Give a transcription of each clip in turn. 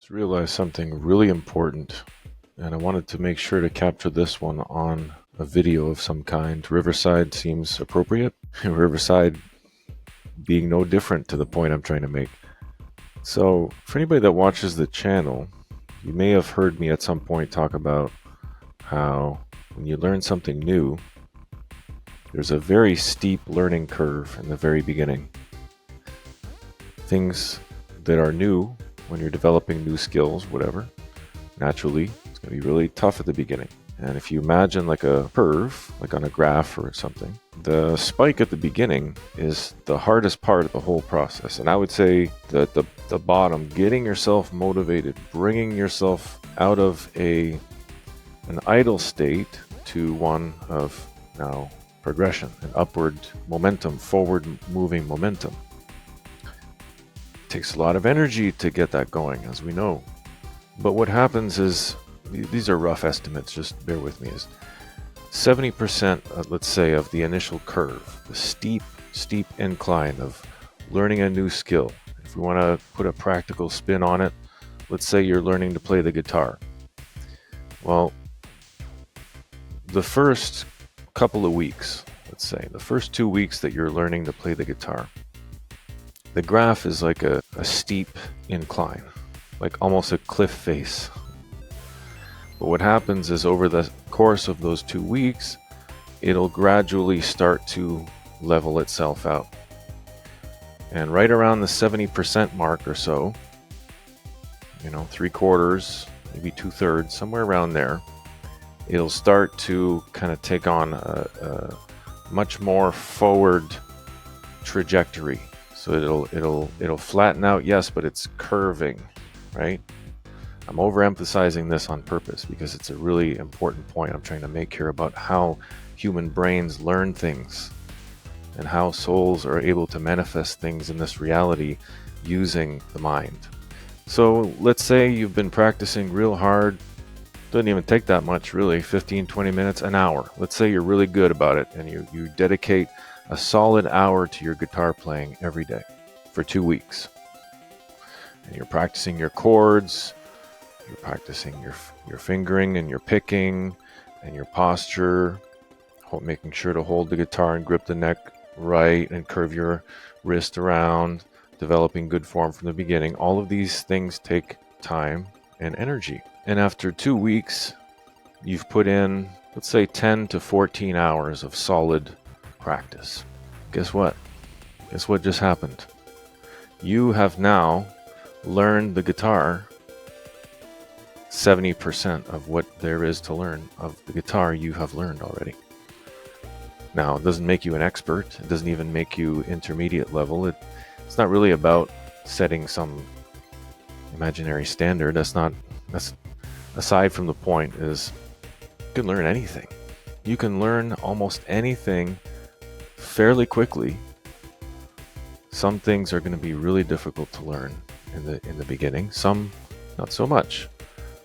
To realize something really important, and I wanted to make sure to capture this one on a video of some kind. Riverside seems appropriate. Riverside being no different to the point I'm trying to make. So, for anybody that watches the channel, you may have heard me at some point talk about how when you learn something new, there's a very steep learning curve in the very beginning. Things that are new, when you're developing new skills, whatever, naturally, it's going to be really tough at the beginning. And if you imagine like a curve, like on a graph or something, the spike at the beginning is the hardest part of the whole process. And I would say that the bottom, getting yourself motivated, bringing yourself out of an idle state to one of now progression, an upward momentum, forward moving momentum. It takes a lot of energy to get that going, as we know. But what happens is, these are rough estimates, just bear with me, is 70%, let's say, of the initial curve, the steep incline of learning a new skill. If we want to put a practical spin on it, let's say you're learning to play the guitar. Well, the first couple of weeks, let's say, the first 2 weeks that you're learning to play the guitar, the graph is like a steep incline, like almost a cliff face. But what happens is over the course of those 2 weeks, it'll gradually start to level itself out. And right around the 70% mark or so, 3/4, maybe 2/3, somewhere around there, it'll start to kind of take on a much more forward trajectory. So it'll flatten out, yes, but it's curving, right? I'm overemphasizing this on purpose because it's a really important point I'm trying to make here about how human brains learn things and how souls are able to manifest things in this reality using the mind. So let's say you've been practicing real hard. Doesn't even take that much, really, 15, 20 minutes, an hour. Let's say you're really good about it and you dedicate a solid hour to your guitar playing every day for 2 weeks. And you're practicing your chords, you're practicing your fingering and your picking and your posture, making sure to hold the guitar and grip the neck right and curve your wrist around, developing good form from the beginning. All of these things take time and energy. And after 2 weeks, you've put in, let's say, 10 to 14 hours of solid practice. Guess what? Guess what just happened? You have now learned the guitar 70% of what there is to learn of the guitar you have learned already. Now, it doesn't make you an expert. It doesn't even make you intermediate level. It's not really about setting some imaginary standard. That's aside from the point is you can learn anything. You can learn almost anything fairly quickly. Some things are going to be really difficult to learn in the beginning, some not so much.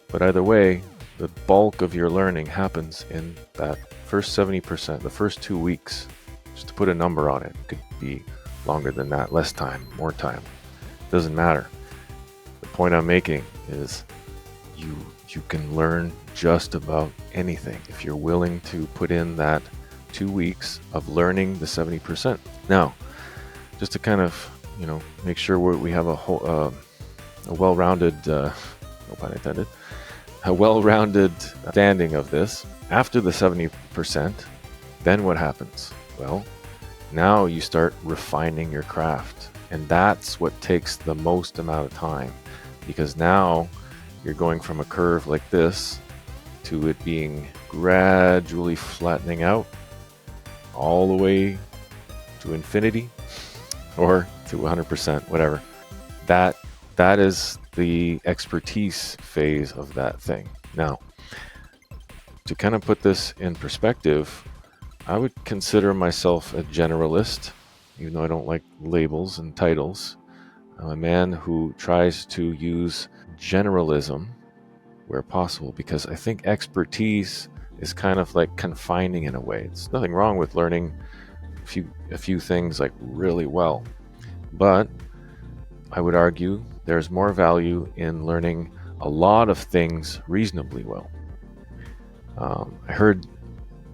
But either way, the bulk of your learning happens in that first 70%, the first 2 weeks. Just to put a number on it, it could be longer than that, less time, more time. Doesn't matter. The point I'm making is you can learn just about anything if you're willing to put in that 2 weeks of learning the 70%. Now, just to kind of, make sure we have a well-rounded, no pun intended, a well-rounded understanding of this. After the 70%, then what happens? Well, now you start refining your craft. And that's what takes the most amount of time, because now you're going from a curve like this to it being gradually flattening out all the way to infinity or to 100%, whatever. That is the expertise phase of that thing. Now, to kind of put this in perspective, I would consider myself a generalist, even though I don't like labels and titles. I'm a man who tries to use generalism where possible, because I think expertise is kind of like confining in a way. It's nothing wrong with learning a few things like really well, but I would argue there's more value in learning a lot of things reasonably well. I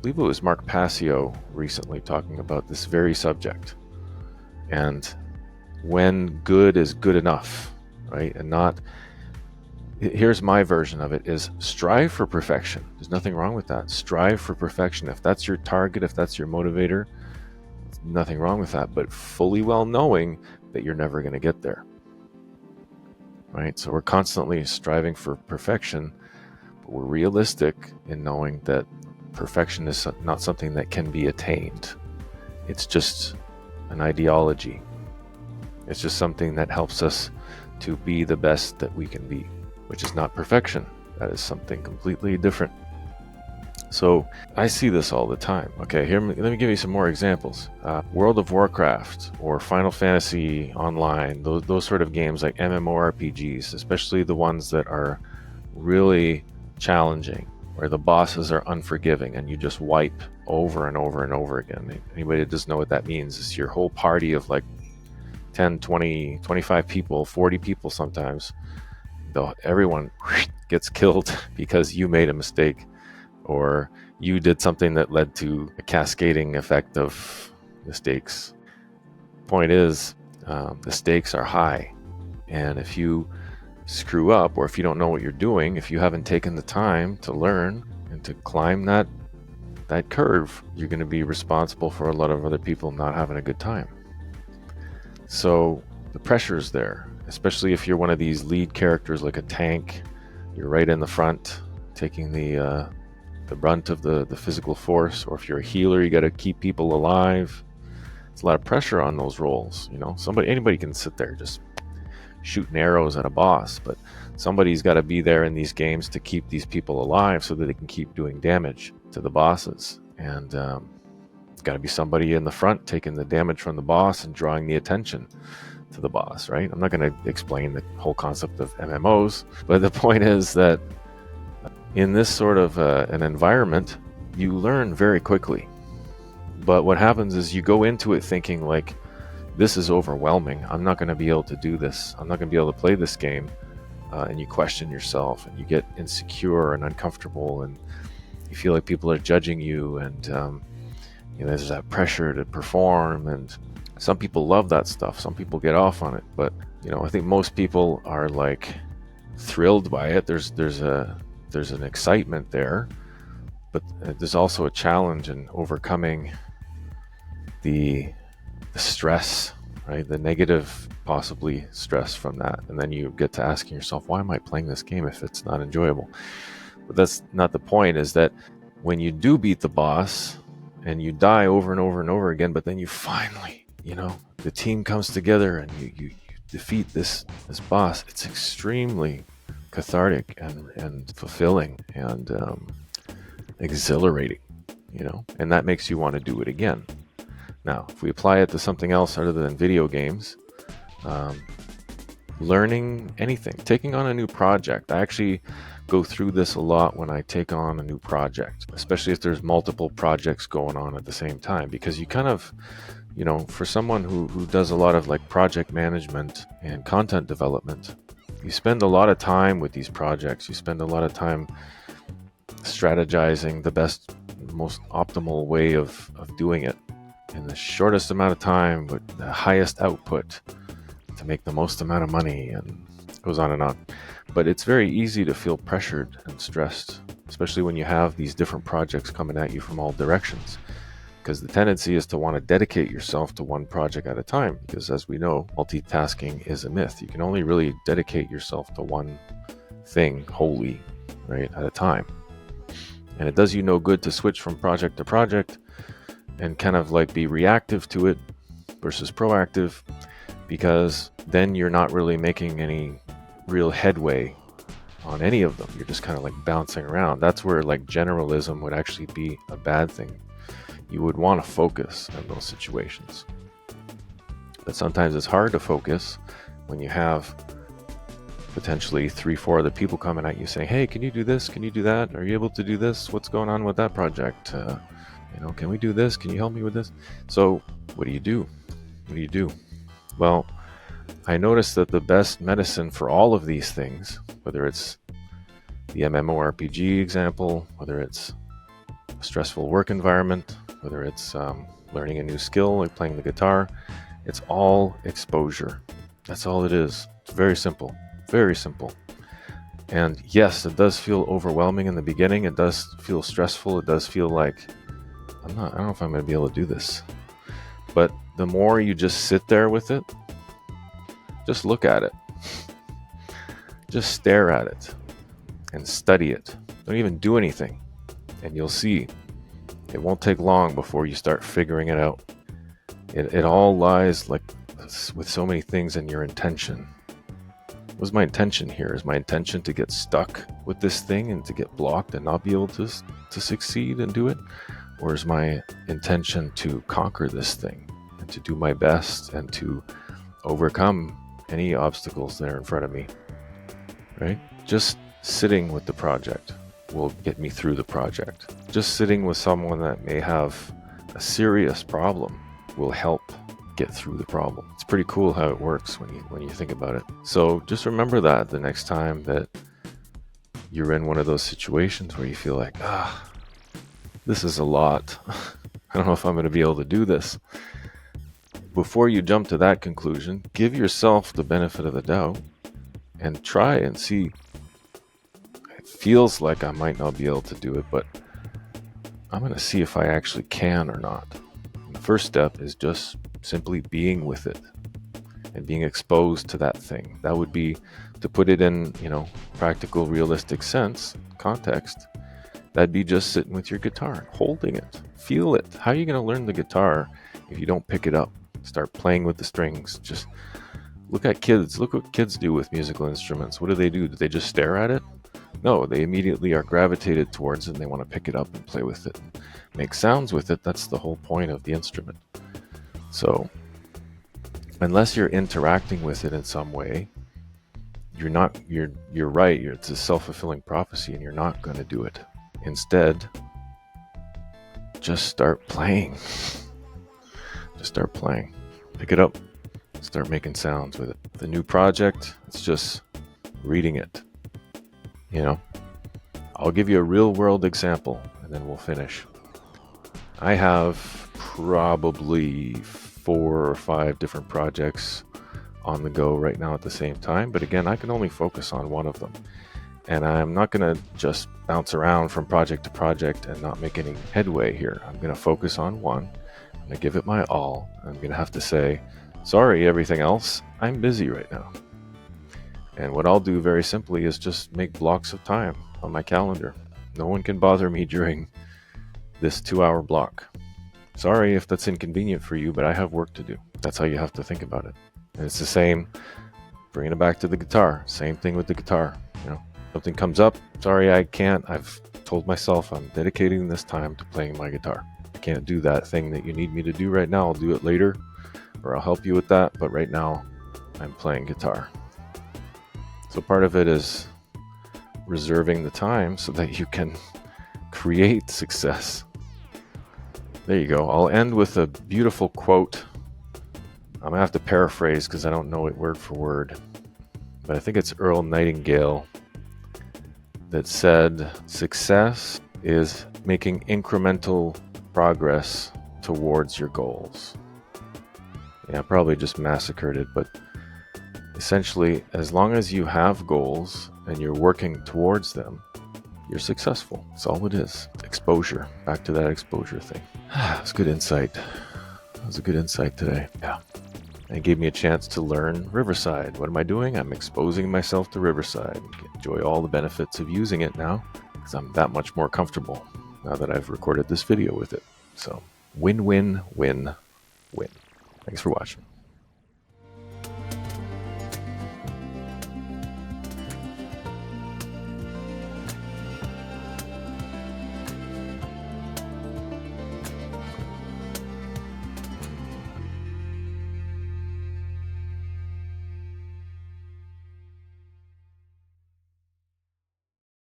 believe it was Mark Passio recently talking about this very subject, and when good is good enough, right? And not, here's my version of it, is strive for perfection. There's nothing wrong with that. Strive for perfection. If that's your target, if that's your motivator, nothing wrong with that, but fully well knowing that you're never going to get there, right? So we're constantly striving for perfection, but we're realistic in knowing that perfection is not something that can be attained. It's just an ideology. It's just something that helps us to be the best that we can be, which is not perfection. That is something completely different. So I see this all the time. Okay, here, let me give you some more examples. World of Warcraft or Final Fantasy Online, those sort of games like MMORPGs, especially the ones that are really challenging, where the bosses are unforgiving and you just wipe over and over and over again. Anybody that doesn't know what that means is your whole party of like 10, 20, 25 people, 40 people sometimes, everyone gets killed because you made a mistake or you did something that led to a cascading effect of mistakes. Point is, the stakes are high, and if you screw up or if you don't know what you're doing, if you haven't taken the time to learn and to climb that curve, you're going to be responsible for a lot of other people not having a good time. So the pressure's there, especially if you're one of these lead characters like a tank. You're right in the front, taking the brunt of the physical force, or if you're a healer, you got to keep people alive. It's a lot of pressure on those roles. You know, anybody can sit there just shooting arrows at a boss, but somebody's got to be there in these games to keep these people alive so that they can keep doing damage to the bosses. And it's got to be somebody in the front taking the damage from the boss and drawing the attention to the boss, right? I'm not going to explain the whole concept of MMOs, but the point is that in this sort of an environment, you learn very quickly. But what happens is you go into it thinking like, this is overwhelming. I'm not going to be able to do this. I'm not going to be able to play this game. And you question yourself and you get insecure and uncomfortable and you feel like people are judging you, and there's that pressure to perform. And some people love that stuff. Some people get off on it. But I think most people are like thrilled by it. There's an excitement there, but there's also a challenge in overcoming the stress, right? The negative, possibly stress from that. And then you get to asking yourself, why am I playing this game if it's not enjoyable? But that's not the point. Is that when you do beat the boss and you die over and over and over again, but then you finally, the team comes together and you defeat this boss, it's extremely cathartic and fulfilling and exhilarating, and that makes you want to do it again. Now, if we apply it to something else other than video games, learning anything, taking on a new project. I actually go through this a lot when I take on a new project, especially if there's multiple projects going on at the same time, because you kind of, for someone who does a lot of like project management and content development, you spend a lot of time with these projects. You spend a lot of time strategizing the best, most optimal way of doing it in the shortest amount of time with the highest output to make the most amount of money, and it goes on and on. But it's very easy to feel pressured and stressed, especially when you have these different projects coming at you from all directions, because the tendency is to want to dedicate yourself to one project at a time, because as we know, multitasking is a myth. You can only really dedicate yourself to one thing wholly, right, at a time. And it does you no good to switch from project to project and kind of like be reactive to it versus proactive, because then you're not really making any real headway on any of them. You're just kind of like bouncing around. That's where like generalism would actually be a bad thing. You would want to focus in those situations. But sometimes it's hard to focus when you have potentially 3-4 other people coming at you saying, hey, can you do this? Can you do that? Are you able to do this? What's going on with that project? Can we do this? Can you help me with this? So what do you do? Well, I noticed that the best medicine for all of these things, whether it's the MMORPG example, whether it's a stressful work environment, whether it's learning a new skill like playing the guitar, it's all exposure. That's all it is. It's very simple, very simple. And yes, it does feel overwhelming in the beginning. It does feel stressful. It does feel like I don't know if I'm going to be able to do this. But the more you just sit there with it, just look at it, just stare at it and study it. Don't even do anything, and you'll see it won't take long before you start figuring it out. It all lies, like with so many things, in your intention. What was my intention here? Is my intention to get stuck with this thing and to get blocked and not be able to succeed and do it? Or is my intention to conquer this thing and to do my best and to overcome any obstacles that are in front of me, right? Just sitting with the project will get me through the project. Just sitting with someone that may have a serious problem will help get through the problem. It's pretty cool how it works when you think about it. So just remember that the next time that you're in one of those situations where you feel like, this is a lot. I don't know if I'm going to be able to do this. Before you jump to that conclusion, give yourself the benefit of the doubt and try and see. It feels like I might not be able to do it, but I'm going to see if I actually can or not. And the first step is just simply being with it and being exposed to that thing. That would be, to put it in, practical, realistic sense, context, that'd be just sitting with your guitar, holding it, feel it. How are you going to learn the guitar if you don't pick it up? Start playing with the strings. Just look at kids. Look what kids do with musical instruments. What do? Do they just stare at it? No, they immediately are gravitated towards it and they want to pick it up and play with it, make sounds with it. That's the whole point of the instrument. So unless you're interacting with it in some way, you're right. It's a self-fulfilling prophecy and you're not going to do it. Instead, just start playing. Just start playing. Pick it up. Start making sounds with it. The new project, it's just reading it. I'll give you a real world example and then we'll finish. I have probably 4 or 5 different projects on the go right now at the same time. But again, I can only focus on one of them. And I'm not going to just bounce around from project to project and not make any headway here. I'm going to focus on one. I'm going to give it my all. I'm going to have to say, sorry, everything else, I'm busy right now. And what I'll do very simply is just make blocks of time on my calendar. No one can bother me during this 2-hour block. Sorry if that's inconvenient for you, but I have work to do. That's how you have to think about it. And it's the same, bringing it back to the guitar. Same thing with the guitar. Something comes up, sorry, I can't. I've told myself I'm dedicating this time to playing my guitar. I can't do that thing that you need me to do right now. I'll do it later, or I'll help you with that. But right now, I'm playing guitar. So part of it is reserving the time so that you can create success. There you go. I'll end with a beautiful quote. I'm going to have to paraphrase because I don't know it word for word. But I think it's Earl Nightingale that said, success is making incremental progress towards your goals. Yeah, I probably just massacred it, but essentially, as long as you have goals and you're working towards them, you're successful. That's all it is. Exposure. Back to that exposure thing. It's good insight. That was a good insight today. Yeah. And it gave me a chance to learn Riverside. What am I doing? I'm exposing myself to Riverside. Enjoy all the benefits of using it now because I'm that much more comfortable now that I've recorded this video with it. So win, win, win, win. Thanks for watching.